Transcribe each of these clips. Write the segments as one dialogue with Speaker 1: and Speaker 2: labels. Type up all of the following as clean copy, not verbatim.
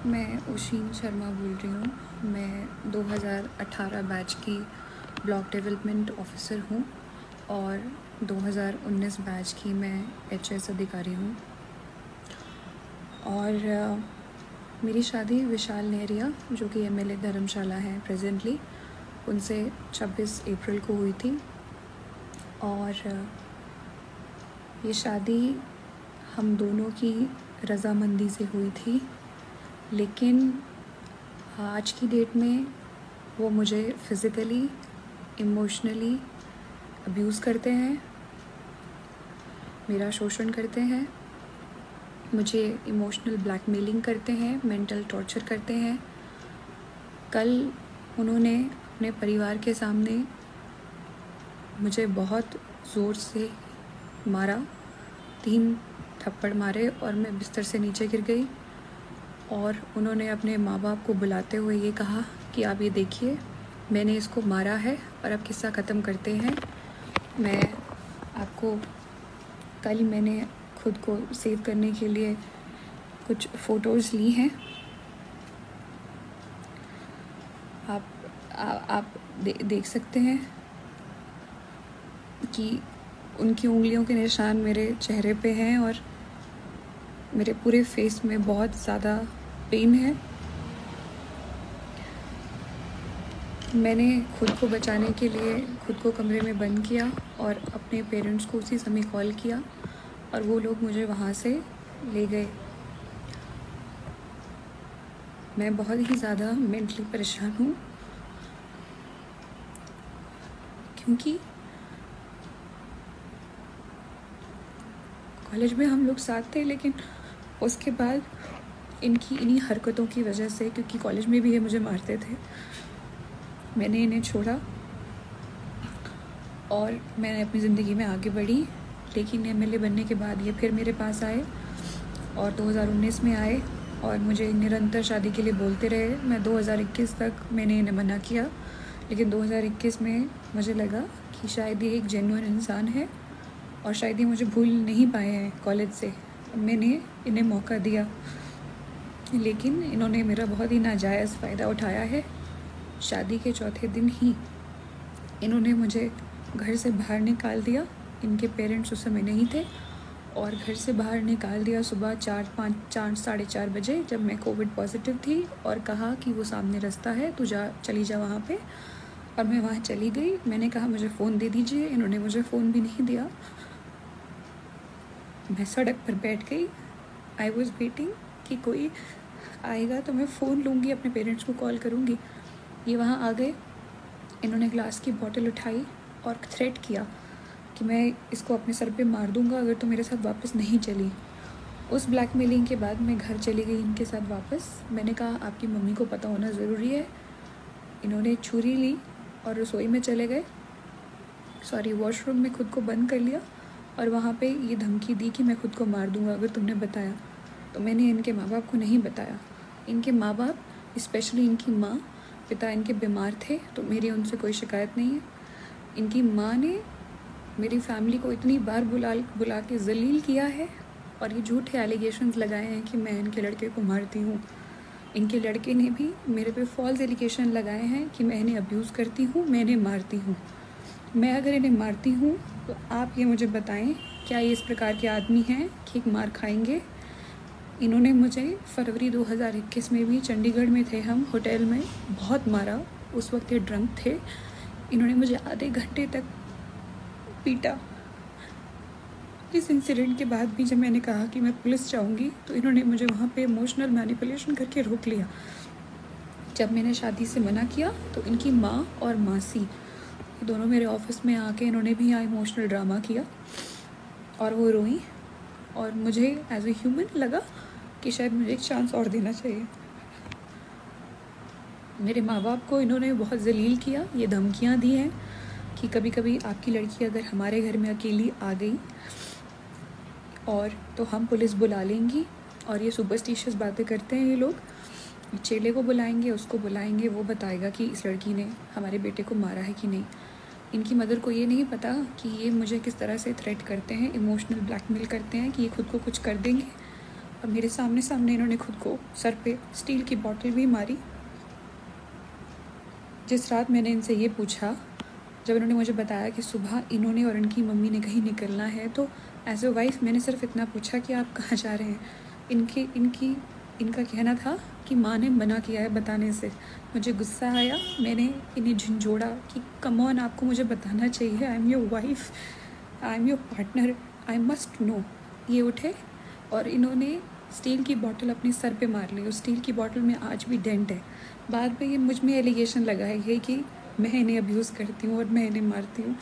Speaker 1: मैं ओशीन शर्मा बोल रही हूँ। मैं 2018 बैच की ब्लॉक डेवलपमेंट ऑफिसर हूँ और 2019 बैच की मैं एचएस अधिकारी हूँ। और मेरी शादी विशाल नेहरिया, जो कि एमएलए धर्मशाला हैं प्रेजेंटली, उनसे 26 अप्रैल को हुई थी। और ये शादी हम दोनों की रज़ामंदी से हुई थी, लेकिन आज की डेट में वो मुझे फ़िज़िकली, इमोशनली अब्यूज़ करते हैं, मेरा शोषण करते हैं, मुझे इमोशनल ब्लैकमेलिंग करते हैं, मेंटल टॉर्चर करते हैं। कल उन्होंने अपने परिवार के सामने मुझे बहुत ज़ोर से मारा, 3 थप्पड़ मारे और मैं बिस्तर से नीचे गिर गई। और उन्होंने अपने माँ बाप को बुलाते हुए ये कहा कि आप ये देखिए, मैंने इसको मारा है और अब किस्सा ख़त्म करते हैं। मैं आपको कल मैंने खुद को सेव करने के लिए कुछ फ़ोटोज़ ली हैं, आप देख सकते हैं कि उनकी उंगलियों के निशान मेरे चेहरे पे हैं और मेरे पूरे फेस में बहुत ज़्यादा पेन है। मैंने खुद को बचाने के लिए खुद को कमरे में बंद किया और अपने पेरेंट्स को उसी समय कॉल किया और वो लोग मुझे वहाँ से ले गए। मैं बहुत ही ज़्यादा मेंटली परेशान हूँ, क्योंकि कॉलेज में हम लोग साथ थे, लेकिन उसके बाद इनकी इन्हीं हरकतों की वजह से, क्योंकि कॉलेज में भी ये मुझे मारते थे, मैंने इन्हें छोड़ा और मैंने अपनी ज़िंदगी में आगे बढ़ी। लेकिन एमएलए बनने के बाद ये फिर मेरे पास आए और 2019 में आए और मुझे निरंतर शादी के लिए बोलते रहे। मैं 2021 तक मैंने इन्हें मना किया, लेकिन 2021 में मुझे लगा कि शायद ये एक जेन्युइन इंसान है और शायद ये मुझे भूल नहीं पाए हैं कॉलेज से। मैंने इन्हें मौका दिया, लेकिन इन्होंने मेरा बहुत ही नाजायज़ फ़ायदा उठाया है। शादी के चौथे दिन ही इन्होंने मुझे घर से बाहर निकाल दिया। इनके पेरेंट्स उस समय नहीं थे और घर से बाहर निकाल दिया सुबह 4 साढ़े 4 बजे, जब मैं कोविड पॉजिटिव थी, और कहा कि वो सामने रास्ता है, तू चली जा वहाँ पे। और मैं वहाँ चली गई। मैंने कहा मुझे फ़ोन दे दीजिए, इन्होंने मुझे फ़ोन भी नहीं दिया। मैं सड़क पर बैठ गई। आई वॉज़ वेटिंग कि कोई आएगा तो मैं फ़ोन लूँगी, अपने पेरेंट्स को कॉल करूँगी। ये वहाँ आ गए। इन्होंने ग्लास की बॉटल उठाई और थ्रेट किया कि मैं इसको अपने सर पे मार दूँगा अगर तो मेरे साथ वापस नहीं चली। उस ब्लैकमेलिंग के बाद मैं घर चली गई इनके साथ वापस। मैंने कहा आपकी मम्मी को पता होना ज़रूरी है। इन्होंने छुरी ली और रसोई में चले गए, वॉशरूम में खुद को बंद कर लिया और वहाँ पे ये धमकी दी कि मैं खुद को मार दूँगा अगर तुमने बताया। तो मैंने इनके माँ बाप को नहीं बताया। इनके माँ बाप, स्पेशली इनकी माँ, पिता इनके बीमार थे, तो मेरी उनसे कोई शिकायत नहीं है। इनकी माँ ने मेरी फैमिली को इतनी बार बुला के जलील किया है और ये झूठे एलिगेशंस लगाए हैं कि मैं इनके लड़के को मारती हूँ। इनके लड़के ने भी मेरे पे फॉल्स एलिगेशन लगाए हैं कि मैं इन्हें अब्यूज़ करती हूँ, मैं इन्हें मारती हूँ। मैं अगर इन्हें मारती हूँ तो आप ये मुझे बताएं, क्या ये इस प्रकार के आदमी हैं कि एक मार खाएंगे? इन्होंने मुझे फरवरी 2021 में भी, चंडीगढ़ में थे हम होटल में, बहुत मारा। उस वक्त ये ड्रंक थे। इन्होंने मुझे आधे घंटे तक पीटा। इस इंसिडेंट के बाद भी जब मैंने कहा कि मैं पुलिस जाऊंगी तो इन्होंने मुझे वहाँ पे इमोशनल मैनिपुलेशन करके रोक लिया। जब मैंने शादी से मना किया तो इनकी माँ और मासी दोनों मेरे ऑफिस में आके इन्होंने भी यहाँ इमोशनल ड्रामा किया और वो रोई। और मुझे एज ए ह्यूमन लगा कि शायद मुझे एक चांस और देना चाहिए। मेरे माँ बाप को इन्होंने बहुत जलील किया। ये धमकियाँ दी हैं कि कभी कभी आपकी लड़की अगर हमारे घर में अकेली आ गई और तो हम पुलिस बुला लेंगी। और ये सुपरस्टिशियस बातें करते हैं ये लोग। चेले को बुलाएंगे, उसको बुलाएंगे, वो बताएगा कि इस लड़की ने हमारे बेटे को मारा है कि नहीं। इनकी मदर को ये नहीं पता कि ये मुझे किस तरह से थ्रेट करते हैं, इमोशनल ब्लैकमेल करते हैं कि ये खुद को कुछ कर देंगे और मेरे सामने सामने इन्होंने खुद को सर पे स्टील की बॉटल भी मारी। जिस रात मैंने इनसे ये पूछा, जब इन्होंने मुझे बताया कि सुबह इन्होंने और इनकी मम्मी ने कहीं निकलना है, तो एज ए वाइफ मैंने सिर्फ इतना पूछा कि आप कहाँ जा रहे हैं। इनका कहना था कि माँ ने मना किया है बताने से। मुझे गुस्सा आया, मैंने इन्हें झंझोड़ा कि कम ऑन, आपको मुझे बताना चाहिए, I am your wife, I am your partner, I must know. ये उठे और इन्होंने स्टील की बोतल अपने सर पे मार ली। उस स्टील की बोतल में आज भी डेंट है। बाद में ये मुझ में एलिगेशन लगाई है कि मैं इन्हें अब्यूज़ करती हूँ और मैं इन्हें मारती हूँ।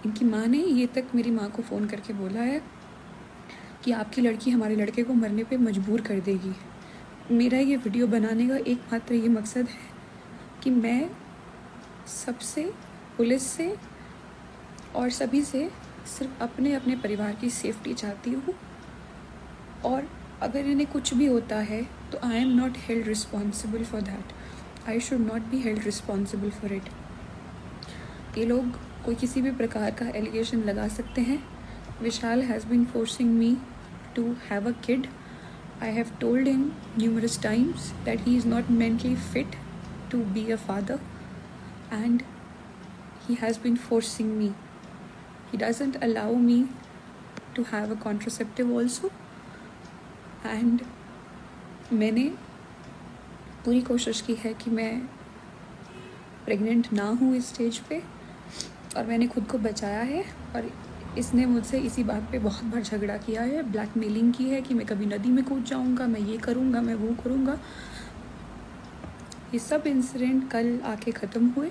Speaker 1: इनकी माँ ने ये तक मेरी माँ को फ़ोन करके बोला है कि आपकी लड़की हमारे लड़के को मरने पे मजबूर कर देगी। मेरा ये वीडियो बनाने का एकमात्र ये मकसद है कि मैं सबसे, पुलिस से और सभी से सिर्फ अपने अपने परिवार की सेफ्टी चाहती हूँ। और अगर इन्हें कुछ भी होता है तो I am not held responsible for that, I should not be held responsible for it. ये लोग कोई किसी भी प्रकार का एलिगेशन लगा सकते हैं। Vishal has been forcing me to have a kid. I have told him numerous times that he is not mentally fit to be a father, and he has been forcing me. He doesn't allow me to have a contraceptive also, and मैंने पूरी कोशिश की है कि मैं pregnant ना हूँ इस स्टेज पे, और मैंने खुद को बचाया है। और इसने मुझसे इसी बात पे बहुत बार झगड़ा किया है, ब्लैकमेलिंग की है कि मैं कभी नदी में कूद जाऊंगा, मैं ये करूंगा, मैं वो करूंगा। ये सब इंसिडेंट कल आके ख़त्म हुए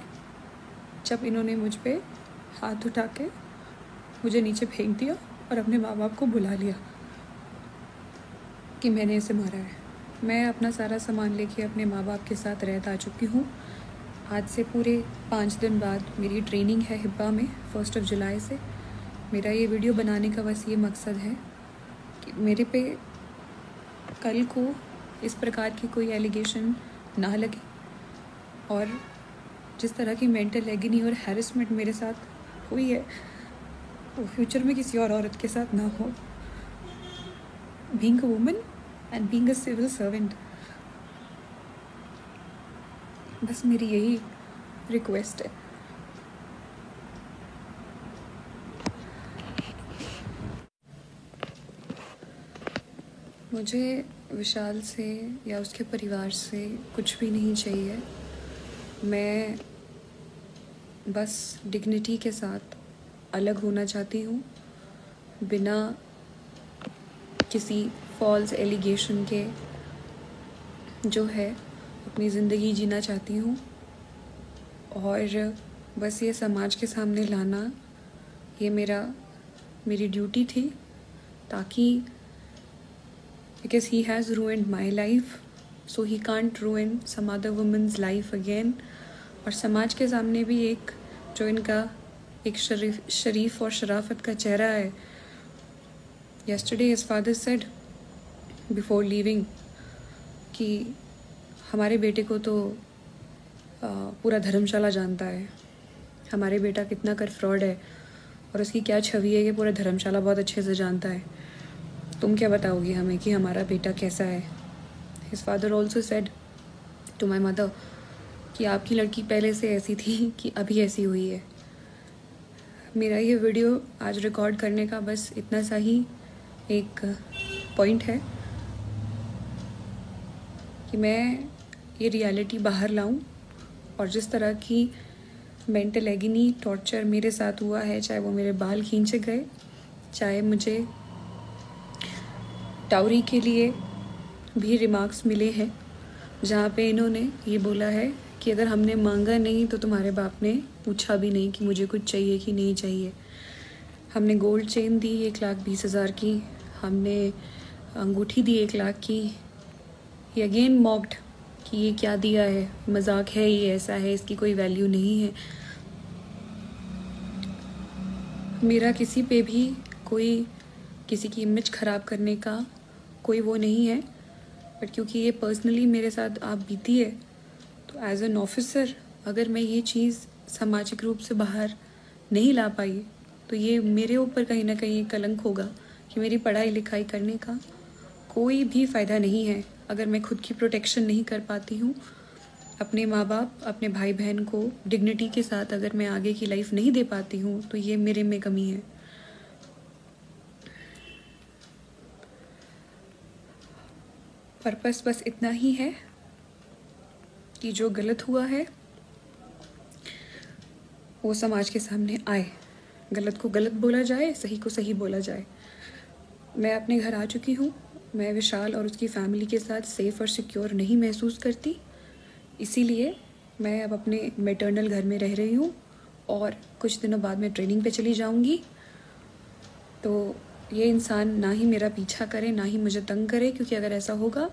Speaker 1: जब इन्होंने मुझ पे हाथ उठा के मुझे नीचे फेंक दिया और अपने माँ बाप को बुला लिया कि मैंने इसे मारा है। मैं अपना सारा सामान लेके अपने माँ बाप के साथ रहत आ चुकी हूँ। आज से पूरे 5 दिन बाद मेरी ट्रेनिंग है हिब्बा में 1 जुलाई से। मेरा ये वीडियो बनाने का बस ये मकसद है कि मेरे पे कल को इस प्रकार की कोई एलिगेशन ना लगे, और जिस तरह की मेंटल एगनी और हैरेसमेंट मेरे साथ हुई है वो फ्यूचर में किसी और औरत के साथ ना हो। Being a woman and being a civil servant, बस मेरी यही रिक्वेस्ट है। मुझे विशाल से या उसके परिवार से कुछ भी नहीं चाहिए। मैं बस डिग्निटी के साथ अलग होना चाहती हूँ, बिना किसी फॉल्स एलिगेशन के जो है अपनी ज़िंदगी जीना चाहती हूँ। और बस ये समाज के सामने लाना ये मेरी ड्यूटी थी, ताकि because he has ruined my life, so he can't ruin some other woman's life again. और समाज के सामने भी एक जो इनका एक शरीफ और शराफत का चेहरा है। Yesterday his father said before leaving कि हमारे बेटे को तो पूरा धर्मशाला जानता है, हमारे बेटा कितना कर फ्रॉड है और उसकी क्या छवि है ये पूरा धर्मशाला बहुत अच्छे से जानता है। तुम क्या बताओगी हमें कि हमारा बेटा कैसा है। His father also said to my mother कि आपकी लड़की पहले से ऐसी थी कि अभी ऐसी हुई है। मेरा ये वीडियो आज रिकॉर्ड करने का बस इतना सा ही एक पॉइंट है कि मैं ये रियलिटी बाहर लाऊं, और जिस तरह की मेंटल एगनी टॉर्चर मेरे साथ हुआ है, चाहे वो मेरे बाल खींचे गए, चाहे मुझे टाउरी के लिए भी रिमार्क्स मिले हैं जहाँ पे इन्होंने ये बोला है कि अगर हमने मांगा नहीं तो तुम्हारे बाप ने पूछा भी नहीं कि मुझे कुछ चाहिए कि नहीं चाहिए। हमने गोल्ड चेन दी 1,20,000 की, हमने अंगूठी दी 1 लाख की। ये अगेन मॉक्ड कि ये क्या दिया है, मजाक है, ये ऐसा है, इसकी कोई वैल्यू नहीं है। मेरा किसी पे भी कोई किसी की इमेज ख़राब करने का कोई वो नहीं है, बट क्योंकि ये पर्सनली मेरे साथ आप बीती है तो एज एन ऑफिसर अगर मैं ये चीज़ सामाजिक रूप से बाहर नहीं ला पाई तो ये मेरे ऊपर कहीं ना कहीं कलंक होगा कि मेरी पढ़ाई लिखाई करने का कोई भी फ़ायदा नहीं है अगर मैं खुद की प्रोटेक्शन नहीं कर पाती हूँ, अपने माँ बाप, अपने भाई बहन को डिग्निटी के साथ अगर मैं आगे की लाइफ नहीं दे पाती हूँ, तो ये मेरे में कमी है। पर्पस बस इतना ही है कि जो गलत हुआ है वो समाज के सामने आए, गलत को गलत बोला जाए, सही को सही बोला जाए। मैं अपने घर आ चुकी हूँ। मैं विशाल और उसकी फैमिली के साथ सेफ़ और सिक्योर नहीं महसूस करती, इसीलिए मैं अब अपने मैटरनल घर में रह रही हूँ और कुछ दिनों बाद मैं ट्रेनिंग पे चली जाऊँगी। तो ये इंसान ना ही मेरा पीछा करे, ना ही मुझे तंग करे, क्योंकि अगर ऐसा होगा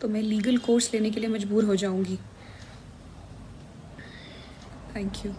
Speaker 1: तो मैं लीगल कोर्स लेने के लिए मजबूर हो जाऊँगी। Thank you.